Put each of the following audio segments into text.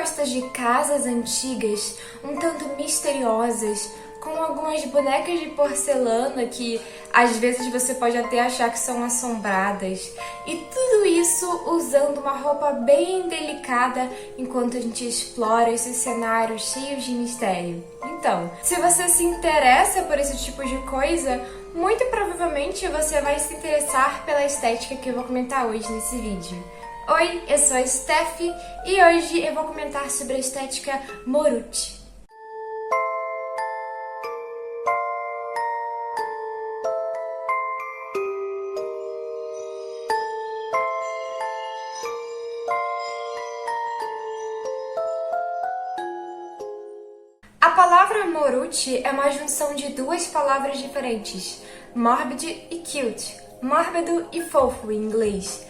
gosta de casas antigas, um tanto misteriosas, com algumas bonecas de porcelana que às vezes você pode até achar que são assombradas, e tudo isso usando uma roupa bem delicada enquanto a gente explora esse cenário cheio de mistério. Então, se você se interessa por esse tipo de coisa, muito provavelmente você vai se interessar pela estética que eu vou comentar hoje nesse vídeo. Oi, eu sou a Steph e hoje eu vou comentar sobre a estética Moruti. A palavra Moruti é uma junção de duas palavras diferentes, morbid e cute, mórbido e fofo em inglês.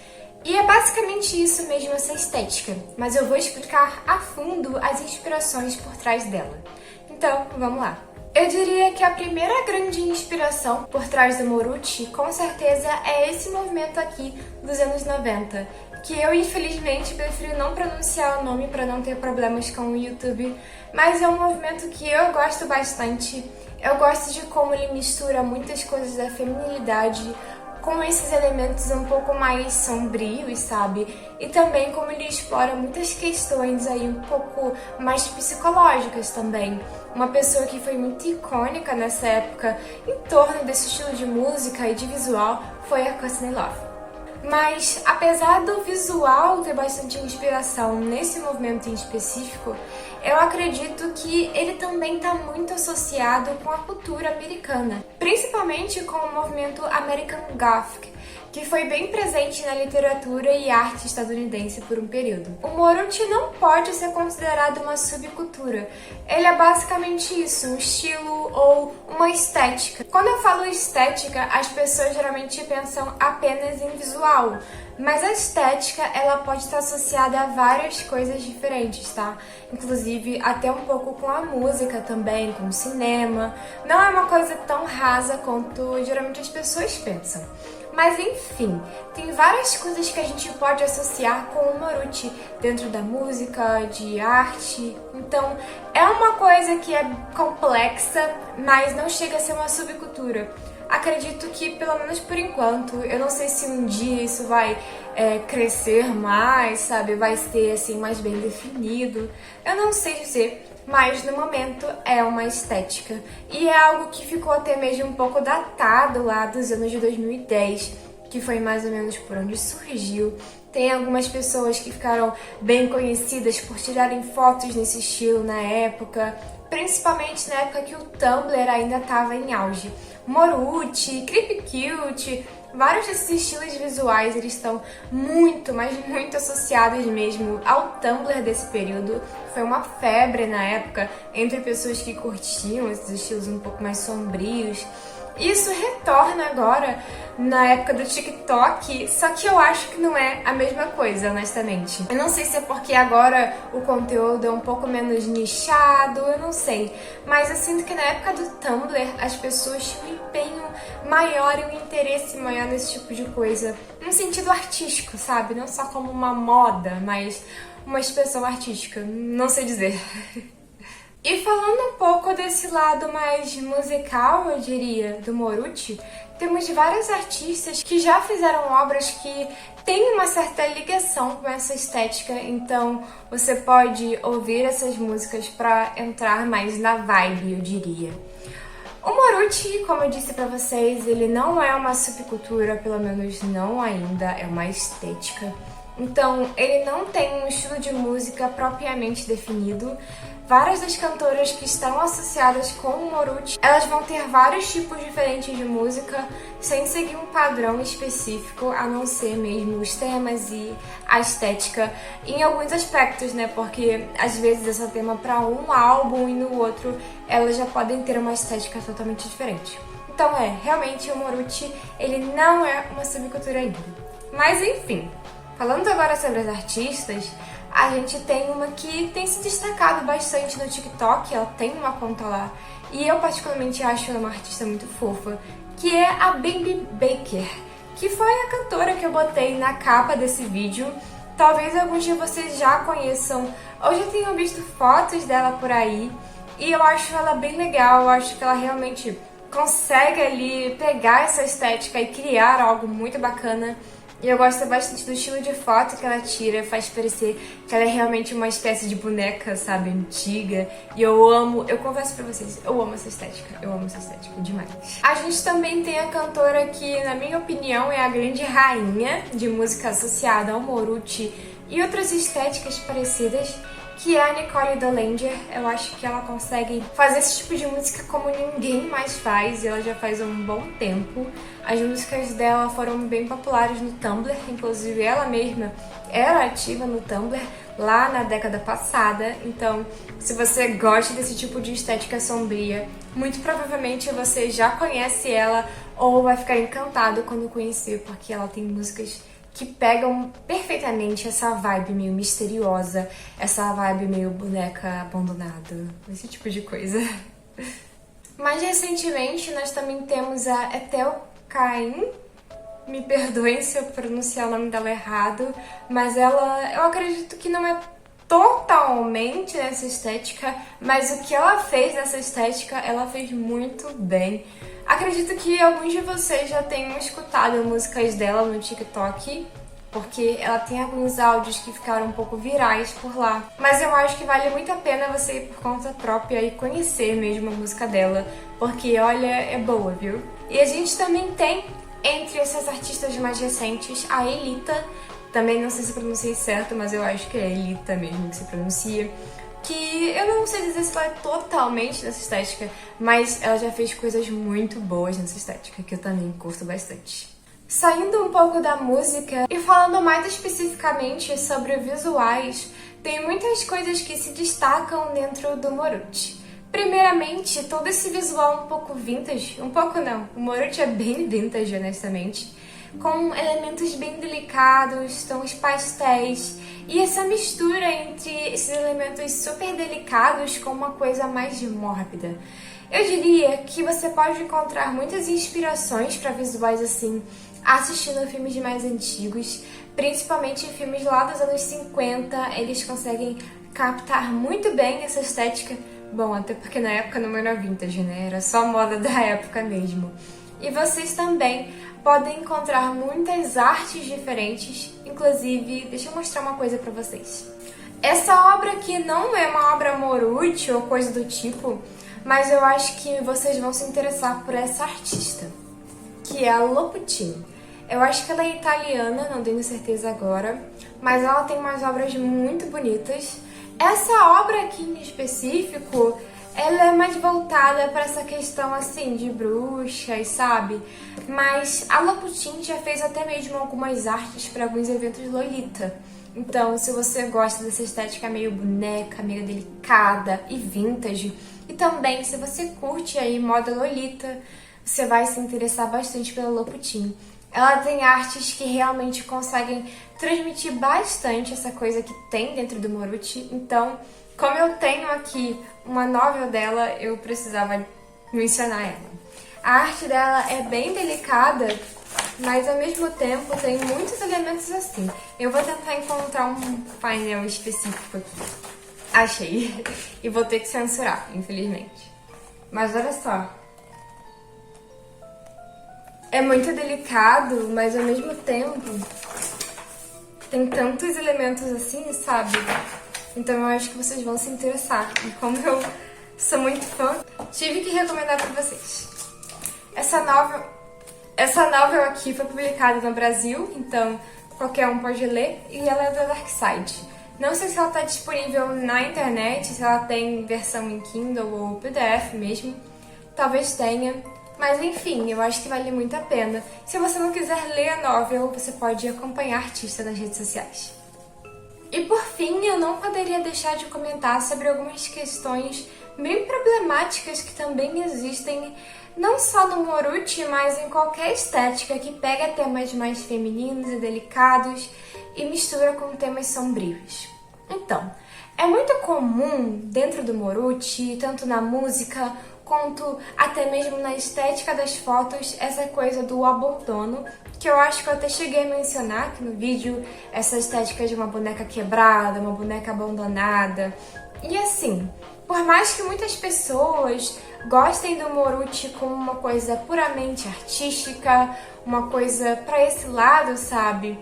E é basicamente isso mesmo, essa estética, mas eu vou explicar a fundo as inspirações por trás dela. Então, vamos lá. Eu diria que a primeira grande inspiração por trás do Moruti, com certeza, é esse movimento aqui dos anos 90, que eu, infelizmente, prefiro não pronunciar o nome para não ter problemas com o YouTube, mas é um movimento que eu gosto bastante. Eu gosto de como ele mistura muitas coisas da feminilidade com esses elementos um pouco mais sombrios, sabe? E também como ele explora muitas questões aí um pouco mais psicológicas também. Uma pessoa que foi muito icônica nessa época em torno desse estilo de música e de visual foi a Courtney Love. Mas, apesar do visual ter bastante inspiração nesse movimento em específico, eu acredito que ele também está muito associado com a cultura americana, principalmente com o movimento American Gothic, que foi bem presente na literatura e arte estadunidense por um período. O Moruti não pode ser considerado uma subcultura, ele é basicamente isso, um estilo ou uma estética. Quando eu falo estética, as pessoas geralmente pensam apenas em visual, mas a estética ela pode estar associada a várias coisas diferentes, tá? Inclusive até um pouco com a música também, com o cinema. Não é uma coisa tão rasa quanto geralmente as pessoas pensam. Mas enfim, tem várias coisas que a gente pode associar com o Moruti dentro da música, de arte. Então é uma coisa que é complexa, mas não chega a ser uma subcultura. Acredito que, pelo menos por enquanto, eu não sei se um dia isso vai crescer mais, sabe? Vai ser assim mais bem definido. Eu não sei dizer, mas no momento é uma estética. E é algo que ficou até mesmo um pouco datado lá dos anos de 2010, que foi mais ou menos por onde surgiu. Tem algumas pessoas que ficaram bem conhecidas por tirarem fotos nesse estilo na época, principalmente na época que o Tumblr ainda estava em auge. Moruti, Creepy Cute, vários desses estilos visuais eles estão muito, mas muito associados mesmo ao Tumblr desse período. Foi uma febre na época entre pessoas que curtiam esses estilos um pouco mais sombrios. Isso retorna agora na época do TikTok, só que eu acho que não é a mesma coisa, honestamente. Eu não sei se é porque agora o conteúdo é um pouco menos nichado, eu não sei. Mas eu sinto que na época do Tumblr as pessoas tinham um empenho maior e um interesse maior nesse tipo de coisa. Num sentido artístico, sabe? Não só como uma moda, mas uma expressão artística. Não sei dizer. E falando um pouco desse lado mais musical, eu diria, do Moruti, temos vários artistas que já fizeram obras que têm uma certa ligação com essa estética, então você pode ouvir essas músicas para entrar mais na vibe, eu diria. O Moruti, como eu disse pra vocês, ele não é uma subcultura, pelo menos não ainda, é uma estética. Então, ele não tem um estilo de música propriamente definido. Várias das cantoras que estão associadas com o Moruti, elas vão ter vários tipos diferentes de música, sem seguir um padrão específico, a não ser mesmo os temas e a estética, em alguns aspectos, né? Porque às vezes essa tema para um álbum e no outro, elas já podem ter uma estética totalmente diferente. Então realmente o Moruti, ele não é uma subcultura ainda. Mas enfim, falando agora sobre as artistas, a gente tem uma que tem se destacado bastante no TikTok, ela tem uma conta lá, e eu particularmente acho ela uma artista muito fofa, que é a Baby Baker, que foi a cantora que eu botei na capa desse vídeo. Talvez alguns de vocês já conheçam ou já tenham visto fotos dela por aí. E eu acho ela bem legal, eu acho que ela realmente consegue ali pegar essa estética e criar algo muito bacana. E eu gosto bastante do estilo de foto que ela tira, faz parecer que ela é realmente uma espécie de boneca, sabe, antiga. E eu confesso pra vocês, eu amo essa estética demais. A gente também tem a cantora que, na minha opinião, é a grande rainha de música associada ao Moruti e outras estéticas parecidas, que é a Nicole Dolander. Eu acho que ela consegue fazer esse tipo de música como ninguém mais faz, e ela já faz há um bom tempo. As músicas dela foram bem populares no Tumblr, inclusive ela mesma era ativa no Tumblr lá na década passada. Então, se você gosta desse tipo de estética sombria, muito provavelmente você já conhece ela ou vai ficar encantado quando conhecer, porque ela tem músicas que pegam perfeitamente essa vibe meio misteriosa, essa vibe meio boneca abandonada, esse tipo de coisa. Mais recentemente, nós também temos a Ethel Cain. Me perdoem se eu pronunciar o nome dela errado, mas ela, eu acredito que não é totalmente nessa estética, mas o que ela fez nessa estética, ela fez muito bem. Acredito que alguns de vocês já tenham escutado músicas dela no TikTok, porque ela tem alguns áudios que ficaram um pouco virais por lá. Mas eu acho que vale muito a pena você ir por conta própria e conhecer mesmo a música dela, porque, olha, é boa, viu? E a gente também tem, entre essas artistas mais recentes, a Ellita. Também não sei se pronunciei certo, mas eu acho que é Ellita mesmo que se pronuncia. Que eu não sei dizer se ela é totalmente nessa estética, mas ela já fez coisas muito boas nessa estética, que eu também curto bastante. Saindo um pouco da música e falando mais especificamente sobre visuais, tem muitas coisas que se destacam dentro do Moruti. Primeiramente, todo esse visual um pouco vintage, um pouco não, o Moruti é bem vintage, honestamente, com elementos bem delicados, tons pastéis, e essa mistura entre esses elementos super delicados com uma coisa mais mórbida. Eu diria que você pode encontrar muitas inspirações para visuais assim assistindo filmes mais antigos, principalmente filmes lá dos anos 50, eles conseguem captar muito bem essa estética. Bom, até porque na época não era vintage, né? Era só moda da época mesmo. E vocês também podem encontrar muitas artes diferentes, inclusive, deixa eu mostrar uma coisa pra vocês. Essa obra aqui não é uma obra Moruti ou coisa do tipo, mas eu acho que vocês vão se interessar por essa artista, que é a Loputin. Eu acho que ela é italiana, não tenho certeza agora, mas ela tem umas obras muito bonitas. Essa obra aqui em específico, ela é mais voltada para essa questão assim de bruxas, sabe? Mas a Loputin já fez até mesmo algumas artes para alguns eventos Lolita. Então, se você gosta dessa estética meio boneca, meio delicada e vintage, e também se você curte aí moda Lolita, você vai se interessar bastante pela Loputin. Ela tem artes que realmente conseguem transmitir bastante essa coisa que tem dentro do Moruti. Então, como eu tenho aqui uma novel dela, eu precisava mencionar ela. A arte dela é bem delicada, mas ao mesmo tempo tem muitos elementos assim. Eu vou tentar encontrar um painel específico aqui. Achei. E vou ter que censurar, infelizmente. Mas olha só. É muito delicado, mas ao mesmo tempo tem tantos elementos assim, sabe? Então eu acho que vocês vão se interessar. E como eu sou muito fã, tive que recomendar pra vocês. Essa novel aqui foi publicada no Brasil, então qualquer um pode ler, e ela é da Darkside. Não sei se ela tá disponível na internet, se ela tem versão em Kindle ou PDF mesmo. Talvez tenha. Mas enfim, eu acho que vale muito a pena. Se você não quiser ler a novel, você pode acompanhar a artista nas redes sociais. E por fim, eu não poderia deixar de comentar sobre algumas questões bem problemáticas que também existem, não só no Moruti, mas em qualquer estética que pega temas mais femininos e delicados e mistura com temas sombrios. Então, é muito comum dentro do Moruti, tanto na música quanto até mesmo na estética das fotos, essa coisa do abandono, que eu acho que eu até cheguei a mencionar aqui no vídeo, essa estética de uma boneca quebrada, uma boneca abandonada. E assim, por mais que muitas pessoas gostem do Moruti como uma coisa puramente artística, uma coisa pra esse lado, sabe?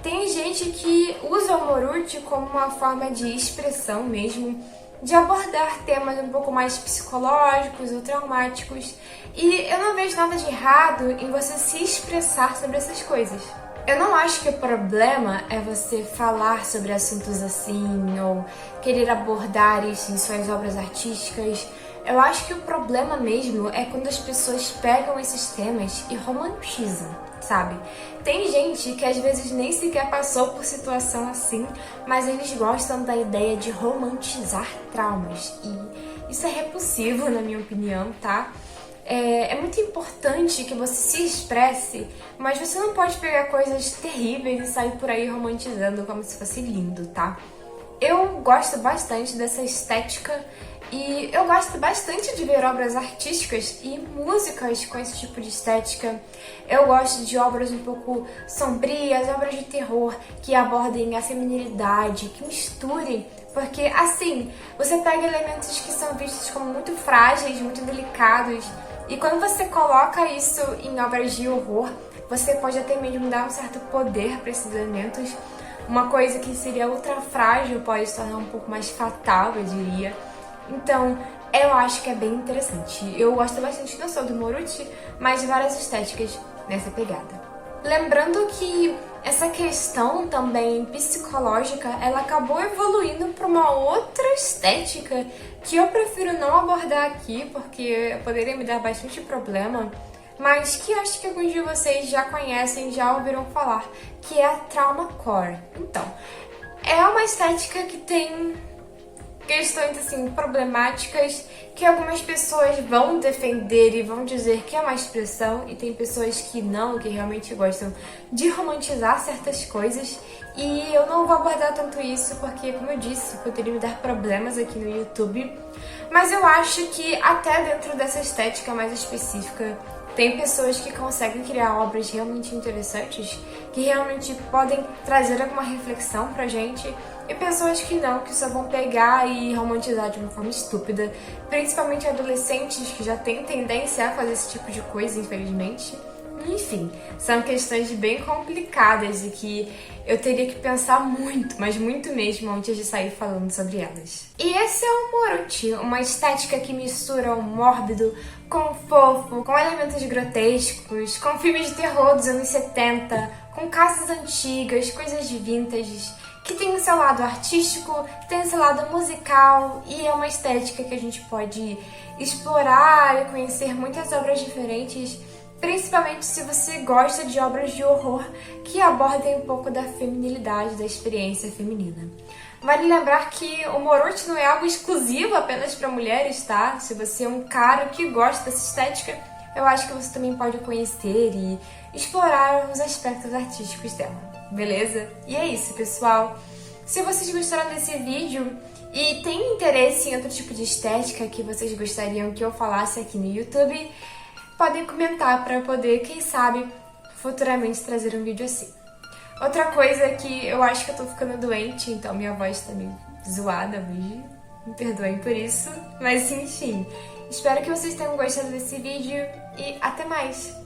Tem gente que usa o Moruti como uma forma de expressão mesmo, de abordar temas um pouco mais psicológicos ou traumáticos. E eu não vejo nada de errado em você se expressar sobre essas coisas. Eu não acho que o problema é você falar sobre assuntos assim ou querer abordar isso em suas obras artísticas. Eu acho que o problema mesmo é quando as pessoas pegam esses temas e romantizam, sabe? Tem gente que às vezes nem sequer passou por situação assim, mas eles gostam da ideia de romantizar traumas. E isso é repulsivo, na minha opinião, tá? É muito importante que você se expresse, mas você não pode pegar coisas terríveis e sair por aí romantizando como se fosse lindo, tá? Eu gosto bastante dessa estética e eu gosto bastante de ver obras artísticas e músicas com esse tipo de estética. Eu gosto de obras um pouco sombrias, obras de terror que abordem a feminilidade, que misturem, porque assim, você pega elementos que são vistos como muito frágeis, muito delicados, e quando você coloca isso em obras de horror, você pode até mesmo dar um certo poder para esses elementos. Uma coisa que seria ultra frágil pode se tornar um pouco mais fatal, eu diria. Então, eu acho que é bem interessante. Eu gosto bastante não só do Moruti, mas de várias estéticas nessa pegada. Lembrando que essa questão também psicológica, ela acabou evoluindo para uma outra estética que eu prefiro não abordar aqui, porque poderia me dar bastante problema, mas que acho que alguns de vocês já conhecem, já ouviram falar, que é a Trauma Core. Então, é uma estética que tem questões assim problemáticas que algumas pessoas vão defender e vão dizer que é uma expressão, e tem pessoas que não, que realmente gostam de romantizar certas coisas, e eu não vou abordar tanto isso porque, como eu disse, poderia me dar problemas aqui no YouTube, mas eu acho que até dentro dessa estética mais específica tem pessoas que conseguem criar obras realmente interessantes, que realmente podem trazer alguma reflexão pra gente, e pessoas que não, que só vão pegar e romantizar de uma forma estúpida, principalmente adolescentes que já têm tendência a fazer esse tipo de coisa, infelizmente. Enfim, são questões bem complicadas e que eu teria que pensar muito, mas muito mesmo, antes de sair falando sobre elas. E esse é o Moruti, uma estética que mistura o mórbido com o fofo, com elementos grotescos, com filmes de terror dos anos 70, com casas antigas, coisas vintage, que tem o seu lado artístico, que tem o seu lado musical, e é uma estética que a gente pode explorar e conhecer muitas obras diferentes, principalmente se você gosta de obras de horror que abordem um pouco da feminilidade, da experiência feminina. Vale lembrar que o Moruti não é algo exclusivo apenas para mulheres, tá? Se você é um cara que gosta dessa estética, eu acho que você também pode conhecer e explorar os aspectos artísticos dela. Beleza? E é isso, pessoal. Se vocês gostaram desse vídeo e têm interesse em outro tipo de estética que vocês gostariam que eu falasse aqui no YouTube, podem comentar para poder, quem sabe, futuramente trazer um vídeo assim. Outra coisa é que eu acho que eu tô ficando doente, então minha voz tá meio zoada hoje. Me perdoem por isso. Mas enfim, espero que vocês tenham gostado desse vídeo e até mais!